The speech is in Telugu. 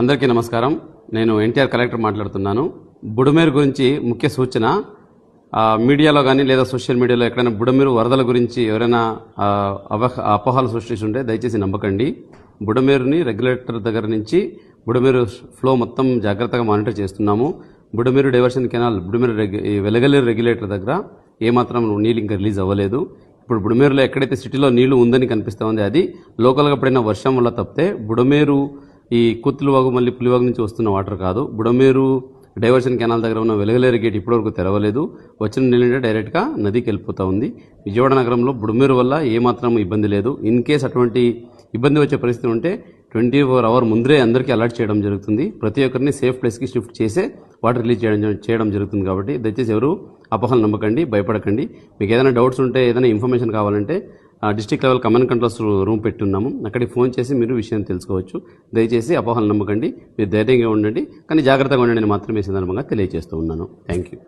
అందరికీ నమస్కారం. నేను ఎన్టీఆర్ కలెక్టర్ మాట్లాడుతున్నాను. బుడమేరు గురించి ముఖ్య సూచన, మీడియాలో కానీ లేదా సోషల్ మీడియాలో ఎక్కడైనా బుడమేరు వరదల గురించి ఎవరైనా అపోహలు సృష్టిస్తుంటే దయచేసి నమ్మకండి. బుడమేరుని రెగ్యులేటర్ దగ్గర నుంచి బుడమేరు ఫ్లో మొత్తం జాగ్రత్తగా మానిటర్ చేస్తున్నాము. Budameru diversion canal Velagaleru regulator దగ్గర ఏమాత్రం నీళ్ళు ఇంకా రిలీజ్ అవ్వలేదు. ఇప్పుడు బుడమేరులో ఎక్కడైతే సిటీలో నీళ్లు ఉందని కనిపిస్తూ ఉంది, అది లోకల్గా పడిన వర్షం వల్ల తప్పితే బుడమేరు ఈ కుత్తులవాగు మళ్ళీ పులివాగు నుంచి వస్తున్న వాటర్ కాదు. బుడమేరు డైవర్షన్ కెనాల్ దగ్గర ఉన్న వెలగలేరు గేట్ ఇప్పటివరకు తెరవలేదు. వచ్చిన నీళ్ళంటే డైరెక్ట్గా నదికి వెళ్ళిపోతూ ఉంది. విజయవాడ నగరంలో బుడమేరు వల్ల ఏమాత్రం ఇబ్బంది లేదు. ఇన్ కేస్ అటువంటి ఇబ్బంది వచ్చే పరిస్థితి ఉంటే 24 hours ముందరే అందరికీ అలర్ట్ చేయడం జరుగుతుంది. ప్రతి ఒక్కరిని సేఫ్ ప్లేస్కి షిఫ్ట్ చేసే వాటర్ రిలీజ్ చేయడం జరుగుతుంది. కాబట్టి దయచేసి ఎవరు అపోహలు నమ్మకండి, భయపడకండి. మీకు ఏదైనా డౌట్స్ ఉంటే, ఏదైనా ఇన్ఫర్మేషన్ కావాలంటే district level command controls room పెట్టున్నాము. అక్కడికి ఫోన్ చేసి మీరు విషయం తెలుసుకోవచ్చు. దయచేసి అపోహలు నమ్మకండి, మీరు ధైర్యంగా ఉండండి, కానీ జాగ్రత్తగా ఉండండి అని మాత్రమే సందర్భంగా తెలియజేస్తూ ఉన్నాను. Thank you.